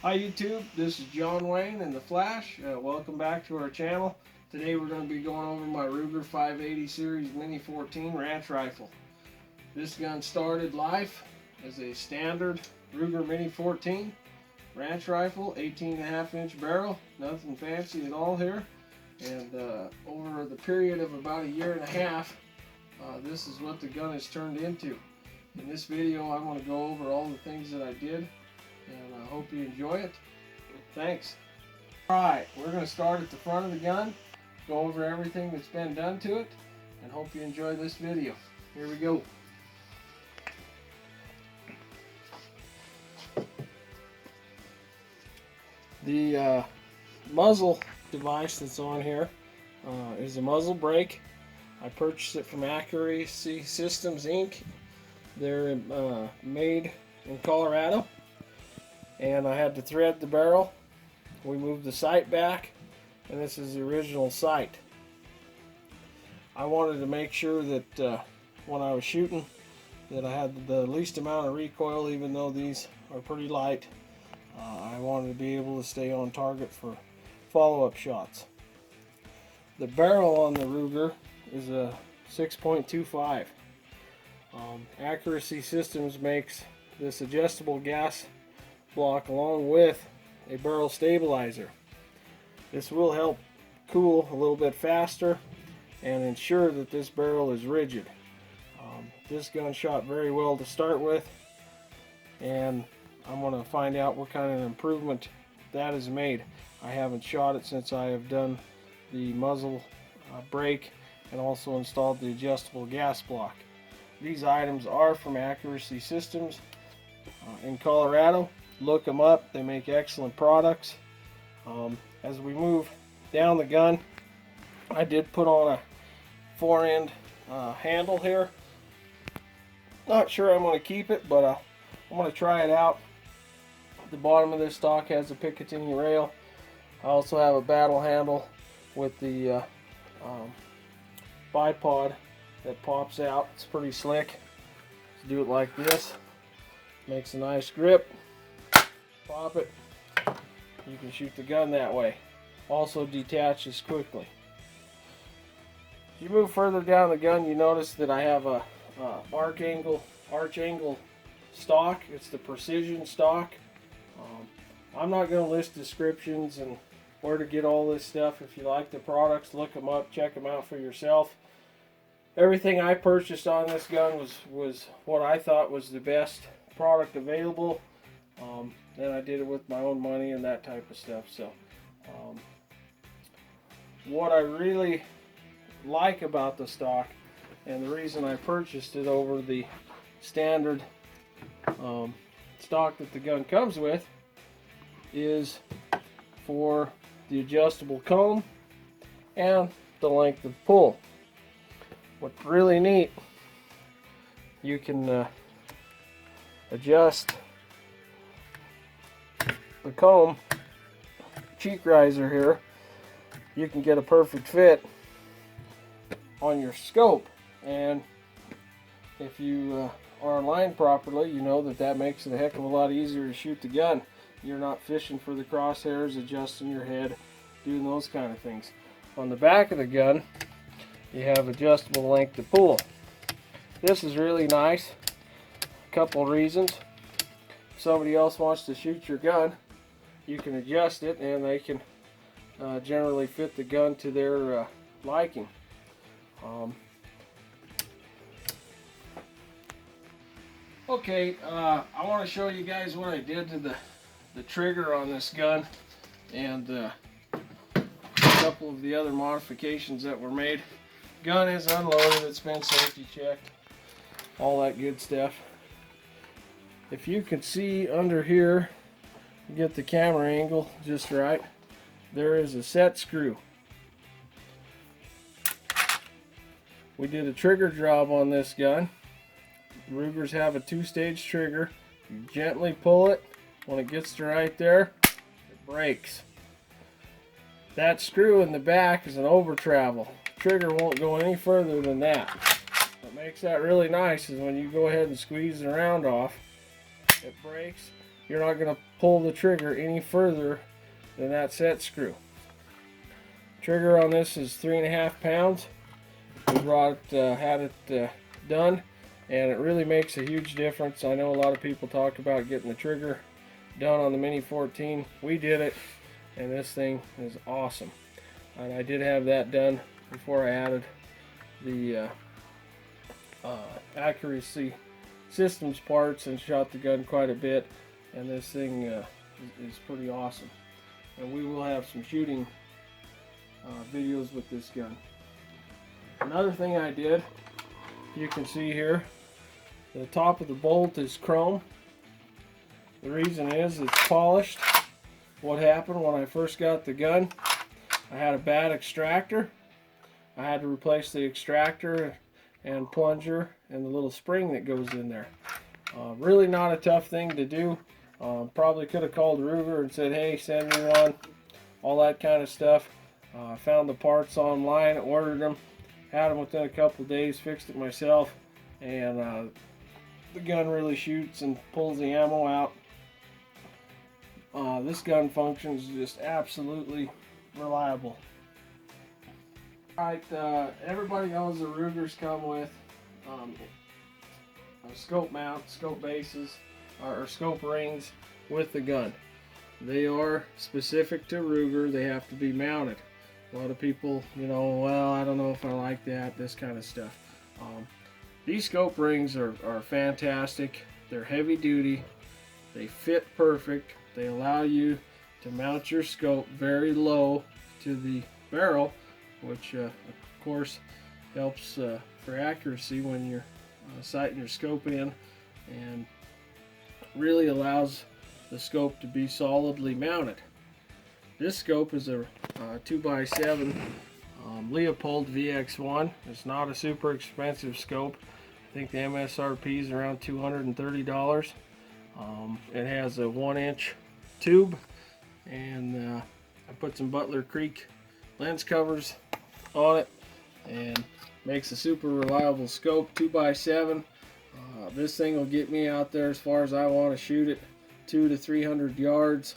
Hi YouTube, this is John Wayne in the Flash. Welcome back to our channel. Today we're going to be going over my Ruger 580 series Mini 14 ranch rifle. This gun started life as a standard Ruger Mini 14 ranch rifle, 18.5-inch barrel, nothing fancy at all here. And over the period of about a year and a half, this is what the gun has turned into. In this video I want to go over all the things that I did, and I hope you enjoy it. Thanks. Alright, we're going to start at the front of the gun, go over everything that's been done to it, and hope you enjoy this video. Here we go. The muzzle device that's on here is a muzzle brake. I purchased it from Accuracy Systems Inc. They're made in Colorado. And I had to thread the barrel. We moved the sight back, and this is the original sight. I wanted to make sure that when I was shooting that I had the least amount of recoil, even though these are pretty light. I wanted to be able to stay on target for follow-up shots. The barrel on the Ruger is a 6.25. Accuracy Systems makes this adjustable gas block along with a barrel stabilizer. This will help cool a little bit faster and ensure that this barrel is rigid. This gun shot very well to start with, and I'm going to find out what kind of improvement that has made. I haven't shot it since I have done the muzzle brake and also installed the adjustable gas block. These items are from Accuracy Systems in Colorado. Look them up, they make excellent products. As we move down the gun, I did put on a 4-end handle here. Not sure I'm going to keep it, but I'm going to try it out. The bottom of this stock has a Picatinny rail. I also have a battle handle with the bipod that pops out. It's pretty slick. Let's do it like this. Makes a nice grip. Pop it. You can shoot the gun that way. Also detaches quickly. As you move further down the gun, you notice that I have a arch angle stock. It's the precision stock. I'm not going to list descriptions and where to get all this stuff. If you like the products, look them up, check them out for yourself. Everything I purchased on this gun was what I thought was the best product available. Then I did it with my own money and that type of stuff. So what I really like about the stock, and the reason I purchased it over the standard stock that the gun comes with, is for the adjustable comb and the length of pull. What's really neat, you can adjust the comb cheek riser here. You can get a perfect fit on your scope, and if you are aligned properly, you know that makes it a heck of a lot easier to shoot the gun. You're not fishing for the crosshairs, adjusting your head, doing those kind of things. On the back of the gun, you have adjustable length of pull. This is really nice. A couple reasons. If somebody else wants to shoot your gun, you can adjust it, and they can generally fit the gun to their liking. Okay, I want to show you guys what I did to the trigger on this gun, and a couple of the other modifications that were made. Gun is unloaded, it's been safety checked, all that good stuff. If you can see under here, get the camera angle just right, there is a set screw. We did a trigger job on this gun. Rugers have a 2-stage trigger. You gently pull it. When it gets to right there, it breaks. That screw in the back is an over travel. The trigger won't go any further than that. What makes that really nice is when you go ahead and squeeze the round off, it breaks. You're not going to pull the trigger any further than that set screw. Trigger on this is 3.5 pounds. We had it done, and it really makes a huge difference. I know a lot of people talk about getting the trigger done on the Mini 14. We did it, and this thing is awesome. And I did have that done before I added the accuracy systems parts and shot the gun quite a bit, and this thing is pretty awesome. And we will have some shooting videos with this gun. Another thing I did, you can see here, the top of the bolt is chrome. The reason is it's polished. What happened when I first got the gun, I had a bad extractor. I had to replace the extractor and plunger and the little spring that goes in there. Really not a tough thing to do. Probably could have called Ruger and said, hey, send me one, all that kind of stuff. Found the parts online, ordered them, had them within a couple of days, fixed it myself, and the gun really shoots and pulls the ammo out. This gun functions just absolutely reliable. Alright, everybody knows the Rugers come with a scope mount, scope bases, or scope rings with the gun. They are specific to Ruger. They have to be mounted. A lot of people, you know, well, I don't know if I like that, this kind of stuff. These scope rings are fantastic. They're heavy duty. They fit perfect. They allow you to mount your scope very low to the barrel, which of course helps for accuracy when you're sighting your scope in, and really allows the scope to be solidly mounted. This scope is a 2x7 Leopold VX1. It's not a super expensive scope. I think the MSRP is around $230. It has a 1-inch tube, and I put some Butler Creek lens covers on it, and makes a super reliable scope. 2x7. This thing will get me out there as far as I want to shoot it, 200 to 300 yards.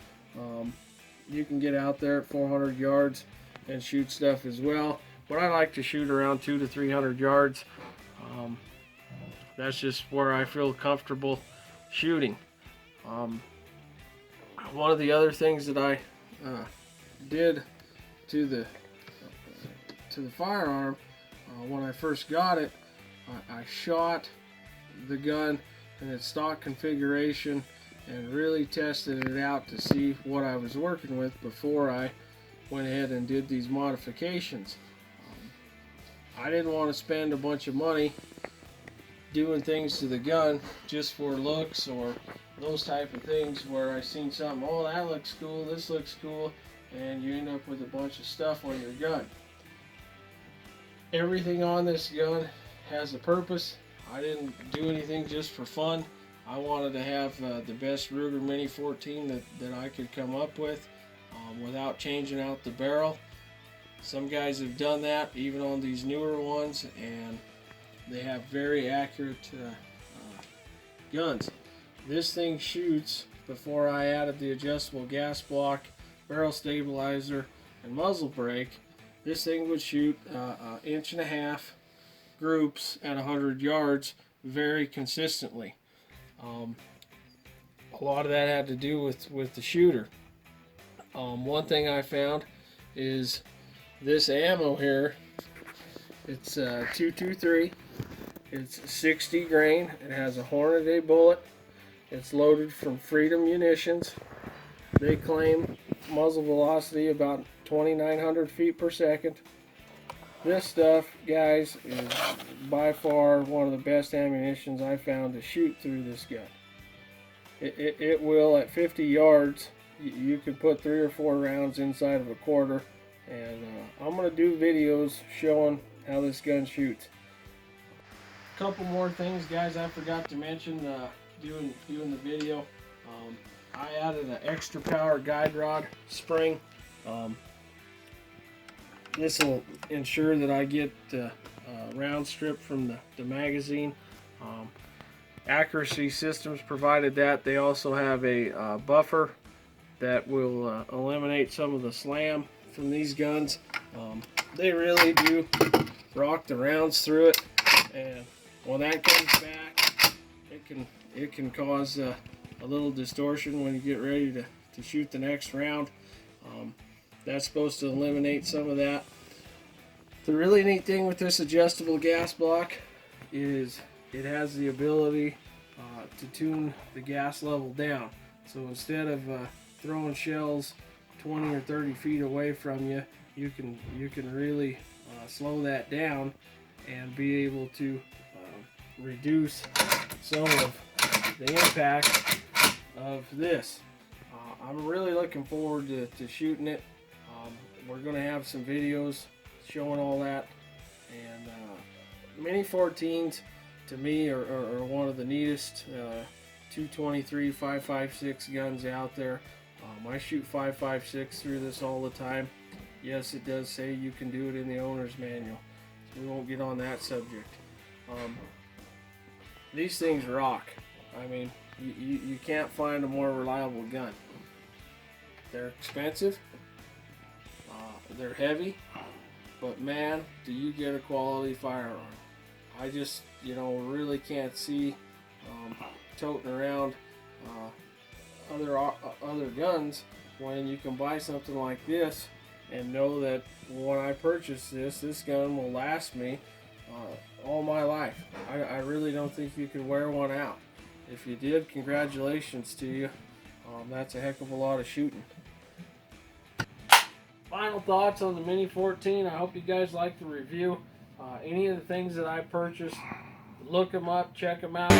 You can get out there at 400 yards and shoot stuff as well, but I like to shoot around 200 to 300 yards. That's just where I feel comfortable shooting. One of the other things that I did to the firearm when I first got it, I shot the gun in its stock configuration and really tested it out to see what I was working with before I went ahead and did these modifications. I didn't want to spend a bunch of money doing things to the gun just for looks or those type of things where I seen something, oh, that looks cool, this looks cool, and you end up with a bunch of stuff on your gun. Everything on this gun has a purpose. I didn't do anything just for fun. I wanted to have the best Ruger Mini 14 that I could come up with without changing out the barrel. Some guys have done that even on these newer ones, and they have very accurate guns. This thing shoots, before I added the adjustable gas block, barrel stabilizer, and muzzle brake, this thing would shoot 1.5 inch groups at 100 yards very consistently. A lot of that had to do with the shooter. One thing I found is this ammo here. It's 223. It's 60 grain. It has a Hornady bullet. It's loaded from Freedom Munitions. They claim muzzle velocity about 2,900 feet per second. This stuff, guys, is by far one of the best ammunitions I found to shoot through this gun. It will, at 50 yards, you can put 3 or 4 rounds inside of a quarter, and I'm going to do videos showing how this gun shoots. A couple more things, guys, I forgot to mention doing the video. I added an extra power guide rod spring. This will ensure that I get a round strip from the magazine. Accuracy Systems provided that. They also have a buffer that will eliminate some of the slam from these guns. They really do rock the rounds through it, and when that comes back, it can cause a little distortion when you get ready to shoot the next round. That's supposed to eliminate some of that. The really neat thing with this adjustable gas block is it has the ability to tune the gas level down. So instead of throwing shells 20 or 30 feet away from you, you can really slow that down and be able to reduce some of the impact of this. I'm really looking forward to shooting it. We're going to have some videos showing all that. And Mini 14s to me are one of the neatest 223 5.56 guns out there. I shoot 5.56 through this all the time. Yes, it does say you can do it in the owner's manual, so we won't get on that subject. These things rock. I mean, you can't find a more reliable gun. They're expensive, they're heavy, but man, do you get a quality firearm. I just, really can't see toting around other guns when you can buy something like this and know that when I purchase this gun will last me all my life. I really don't think you can wear one out. If you did, congratulations to you. That's a heck of a lot of shooting. Final thoughts on the Mini 14. I hope you guys like the review. Any of the things that I purchased, look them up, check them out.